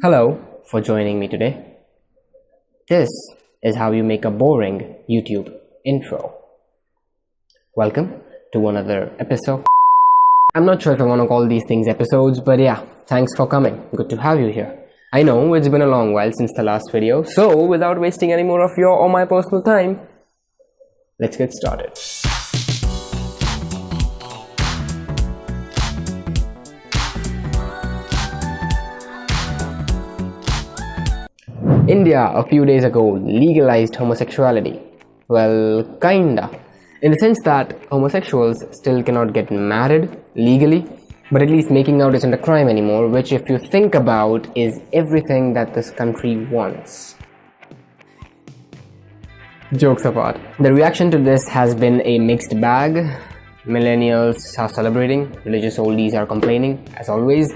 Hello for joining me today. This is how you make a boring YouTube intro. Welcome to another episode. I'm not sure if I want to call these things episodes, but yeah, thanks for coming. Good to have you here. I know it's been a long while since the last video, so without wasting any more of your or my personal time, let's get started. India a few days ago legalized homosexuality. Well, kinda. In the sense that homosexuals still cannot get married legally, but at least making out isn't a crime anymore, which if you think about is everything that this country wants. Jokes apart, the reaction to this has been a mixed bag. Millennials are celebrating, religious oldies are complaining, as always.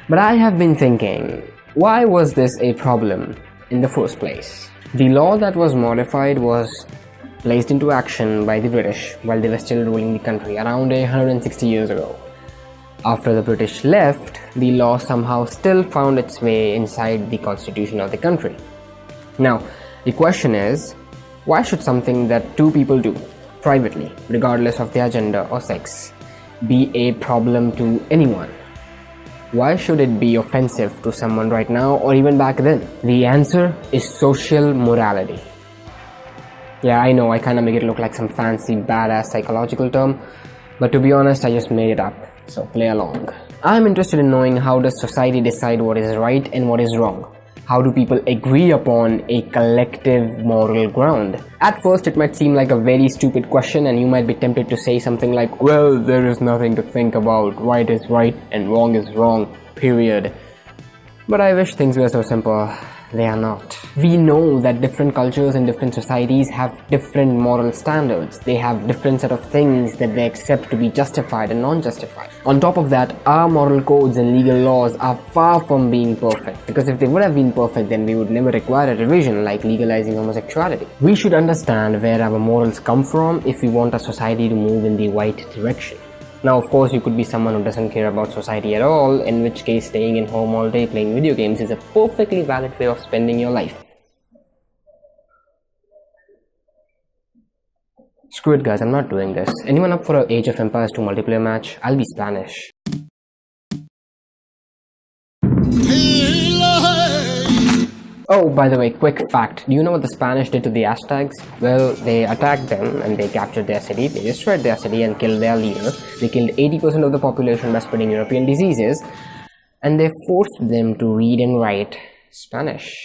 But I have been thinking, why was this a problem in the first place? The law that was modified was placed into action by the British while they were still ruling the country around 160 years ago. After the British left, the law somehow still found its way inside the constitution of the country. Now, the question is, why should something that two people do privately, regardless of their gender or sex, be a problem to anyone? Why should it be offensive to someone right now or even back then? The answer is social morality. Yeah, I know I kinda make it look like some fancy badass psychological term, but to be honest, I just made it up, so play along. I'm interested in knowing, how does society decide what is right and what is wrong? How do people agree upon a collective moral ground? At first, it might seem like a very stupid question and you might be tempted to say something like, well, there is nothing to think about. Right is right and wrong is wrong, period. But I wish things were so simple. They are not. We know that different cultures and different societies have different moral standards. They have different set of things that they accept to be justified and non-justified. On top of that, our moral codes and legal laws are far from being perfect. Because if they would have been perfect, then we would never require a revision like legalizing homosexuality. We should understand where our morals come from if we want our society to move in the right direction. Now, of course, you could be someone who doesn't care about society at all, in which case staying in home all day playing video games is a perfectly valid way of spending your life. Screw it, guys, I'm not doing this. Anyone up for an Age of Empires 2 multiplayer match? I'll be Spanish. Oh, by the way, quick fact. Do you know what the Spanish did to the Aztecs? Well, they attacked them and they captured their city, they destroyed their city and killed their leader. They killed 80% of the population by spreading European diseases. And they forced them to read and write Spanish.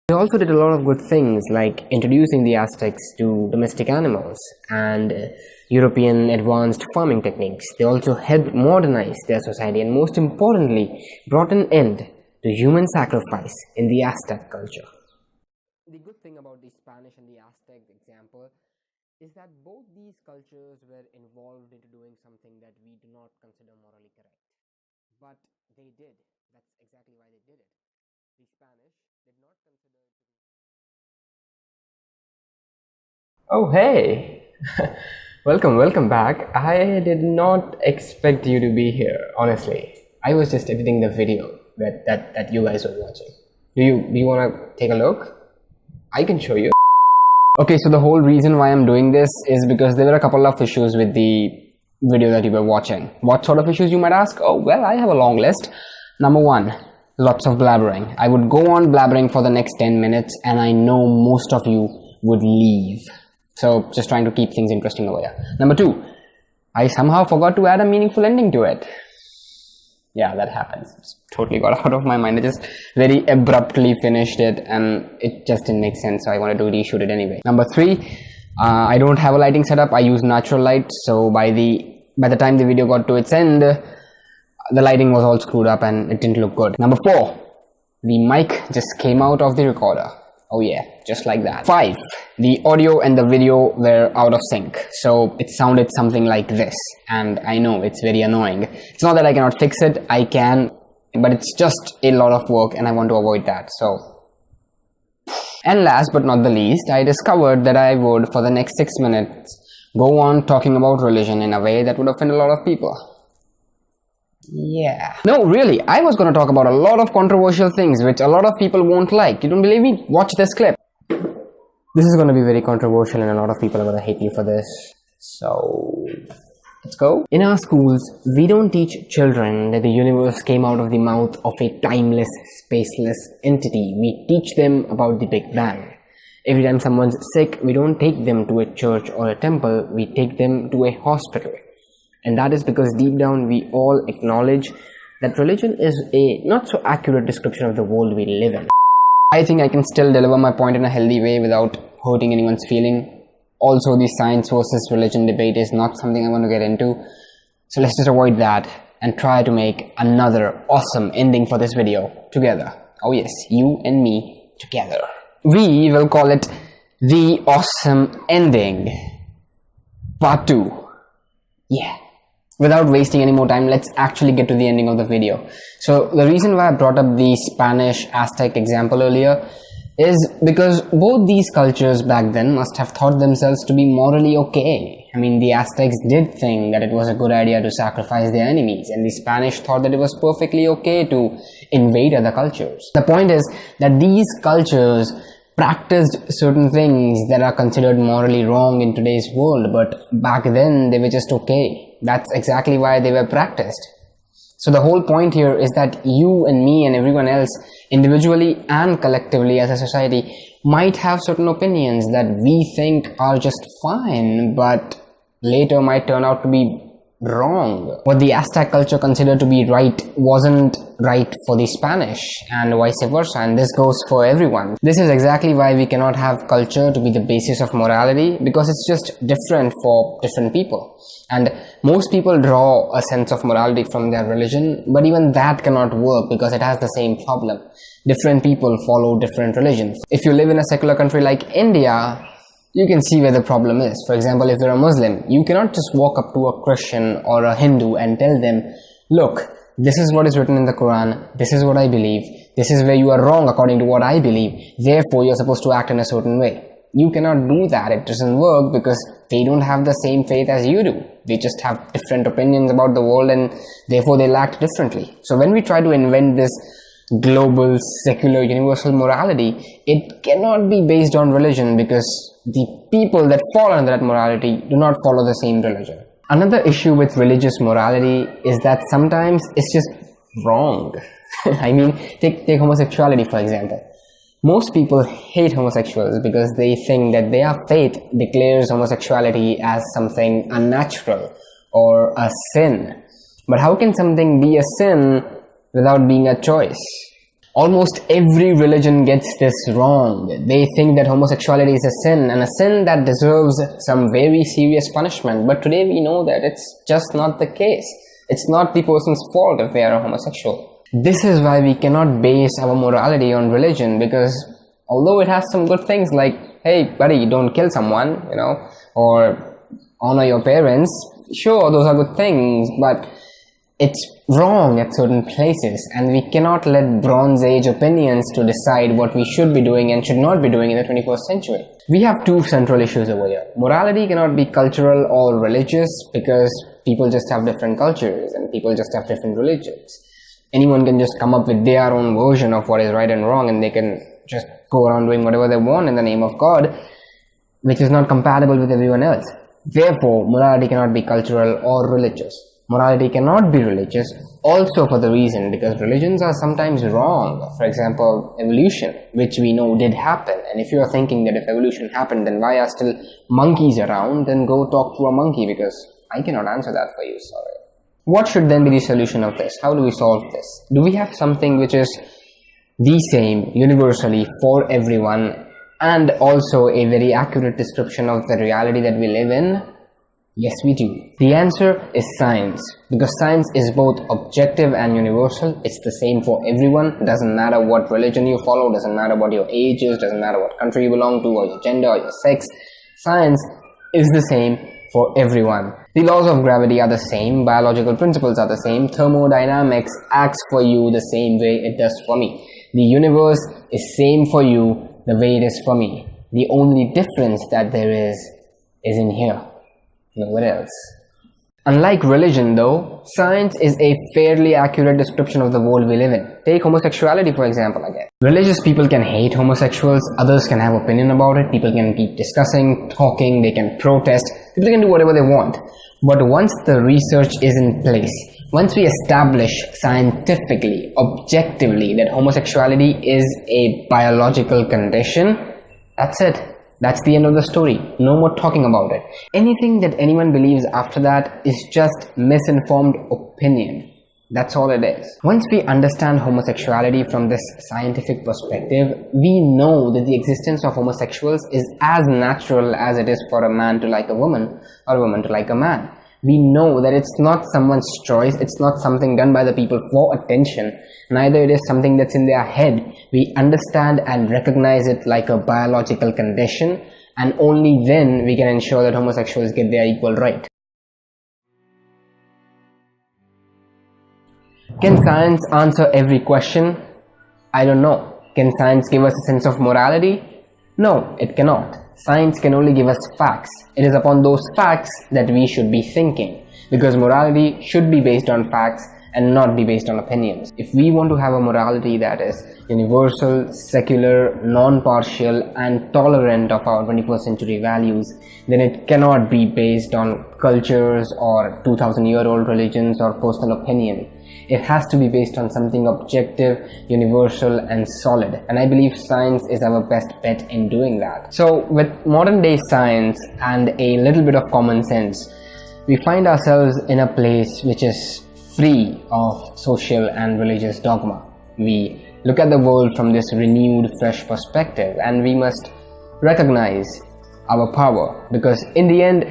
They also did a lot of good things like introducing the Aztecs to domestic animals and European advanced farming techniques. They also helped modernize their society and most importantly, brought an end to human sacrifice in the Aztec culture. The good thing about the Spanish and the Aztec example is that both these cultures were involved into doing something that we do not consider morally correct. But they did. That's exactly why they did it. The Spanish did not consider it to be... Oh, hey! Welcome back. I did not expect you to be here, honestly. I was just editing the video that you guys were watching. Do you want to take a look? I can show you. Okay, so the whole reason why I'm doing this is because there were a couple of issues with the video that you were watching. What sort of issues, you might ask? Oh, well, I have a long list. Number one, lots of blabbering. I would go on blabbering for the next 10 minutes and I know most of you would leave. So just trying to keep things interesting over here. Number two, I somehow forgot to add a meaningful ending to it. Yeah, that happens. It's totally got out of my mind. I just very abruptly finished it and it just didn't make sense, so I wanted to reshoot it anyway. Number three, I don't have a lighting setup. I use natural light, so by the time the video got to its end, the lighting was all screwed up and it didn't look good. Number four, the mic just came out of the recorder. Oh yeah, just like that. 5. The audio and the video were out of sync, so it sounded something like this, and I know it's very annoying. It's not that I cannot fix it, I can, but it's just a lot of work and I want to avoid that, so. And last but not the least, I discovered that I would, for the next 6 minutes, go on talking about religion in a way that would offend a lot of people. Yeah. No, really, I was going to talk about a lot of controversial things which a lot of people won't like. You don't believe me? Watch this clip. This is going to be very controversial and a lot of people are going to hate me for this. So, let's go. In our schools, we don't teach children that the universe came out of the mouth of a timeless, spaceless entity. We teach them about the Big Bang. Every time someone's sick, we don't take them to a church or a temple, we take them to a hospital. And that is because deep down we all acknowledge that religion is a not so accurate description of the world we live in. I think I can still deliver my point in a healthy way without hurting anyone's feeling. Also, the science versus religion debate is not something I want to get into. So let's just avoid that and try to make another awesome ending for this video together. Oh yes, you and me together. We will call it the awesome ending. Part 2. Yeah. Without wasting any more time, let's actually get to the ending of the video. So the reason why I brought up the Spanish Aztec example earlier is because both these cultures back then must have thought themselves to be morally okay. I mean, the Aztecs did think that it was a good idea to sacrifice their enemies, and the Spanish thought that it was perfectly okay to invade other cultures. The point is that these cultures practiced certain things that are considered morally wrong in today's world, but back then they were just okay. That's exactly why they were practiced. So the whole point here is that you and me and everyone else, individually and collectively as a society, might have certain opinions that we think are just fine, but later might turn out to be wrong. What the Aztec culture considered to be right wasn't right for the Spanish, and vice versa, and this goes for everyone. This is exactly why we cannot have culture to be the basis of morality, because it's just different for different people. And most people draw a sense of morality from their religion, but even that cannot work because it has the same problem. Different people follow different religions. If you live in a secular country like India, you can see where the problem is. For example, if you're a Muslim, you cannot just walk up to a Christian or a Hindu and tell them, look, this is what is written in the Quran, this is what I believe, this is where you are wrong according to what I believe, therefore you're supposed to act in a certain way. You cannot do that. It doesn't work because they don't have the same faith as you do. They just have different opinions about the world and therefore they act differently. So when we try to invent this global, secular, universal morality, it cannot be based on religion because the people that fall under that morality do not follow the same religion. Another issue with religious morality is that sometimes it's just wrong. I mean, take homosexuality for example. Most people hate homosexuals because they think that their faith declares homosexuality as something unnatural or a sin. But how can something be a sin without being a choice? Almost every religion gets this wrong. They think that homosexuality is a sin, and a sin that deserves some very serious punishment. But today we know that it's just not the case. It's not the person's fault if they are a homosexual. This is why we cannot base our morality on religion, because although it has some good things like, hey buddy, don't kill someone, or honor your parents, sure, those are good things, but it's wrong at certain places, and we cannot let Bronze Age opinions to decide what we should be doing and should not be doing in the 21st century. We have two central issues over here. Morality cannot be cultural or religious because people just have different cultures and people just have different religions. Anyone can just come up with their own version of what is right and wrong, and they can just go around doing whatever they want in the name of God, which is not compatible with everyone else. Therefore, morality cannot be cultural or religious. Morality cannot be religious also for the reason because religions are sometimes wrong. For example, evolution, which we know did happen. And if you are thinking that if evolution happened, then why are still monkeys around, then go talk to a monkey, because I cannot answer that for you, sorry. What should then be the solution of this? How do we solve this? Do we have something which is the same universally for everyone and also a very accurate description of the reality that we live in? Yes, we do. The answer is science, because science is both objective and universal. It's the same for everyone. It doesn't matter what religion you follow, doesn't matter what your age is, doesn't matter what country you belong to, or your gender, or your sex. Science is the same for everyone. The laws of gravity are the same, biological principles are the same, thermodynamics acts for you the same way it does for me. The universe is same for you the way it is for me. The only difference that there is in here, nowhere else. Unlike religion though, science is a fairly accurate description of the world we live in. Take homosexuality for example again. Religious people can hate homosexuals, others can have opinion about it, people can keep discussing, talking, they can protest, people can do whatever they want. But once the research is in place, once we establish scientifically, objectively that homosexuality is a biological condition, that's it. That's the end of the story. No more talking about it. Anything that anyone believes after that is just misinformed opinion. That's all it is. Once we understand homosexuality from this scientific perspective, we know that the existence of homosexuals is as natural as it is for a man to like a woman or a woman to like a man. We know that it's not someone's choice, it's not something done by the people for attention, neither it is something that's in their head. We understand and recognize it like a biological condition, and only then we can ensure that homosexuals get their equal right. Can science answer every question? I don't know. Can science give us a sense of morality? No, it cannot. Science can only give us facts. It is upon those facts that we should be thinking, because morality should be based on facts and not be based on opinions. If we want to have a morality that is universal, secular, non-partial and tolerant of our 21st century values, then it cannot be based on cultures or 2000-year-old religions or personal opinion. It has to be based on something objective, universal and solid. And I believe science is our best bet in doing that. So with modern day science and a little bit of common sense, we find ourselves in a place which is free of social and religious dogma. We look at the world from this renewed, fresh perspective, and we must recognize our power, because in the end,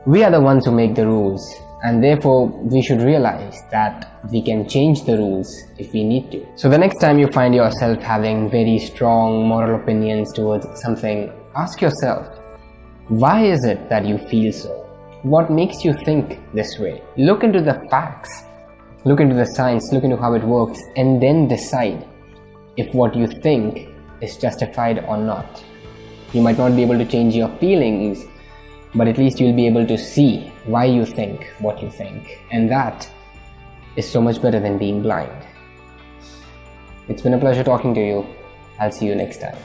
we are the ones who make the rules, and therefore we should realize that we can change the rules if we need to. So the next time you find yourself having very strong moral opinions towards something, ask yourself, why is it that you feel so? What makes you think this way? Look into the facts. Look into the science, look into how it works, and then decide if what you think is justified or not. You might not be able to change your feelings, but at least you'll be able to see why you think what you think. And that is so much better than being blind. It's been a pleasure talking to you. I'll see you next time.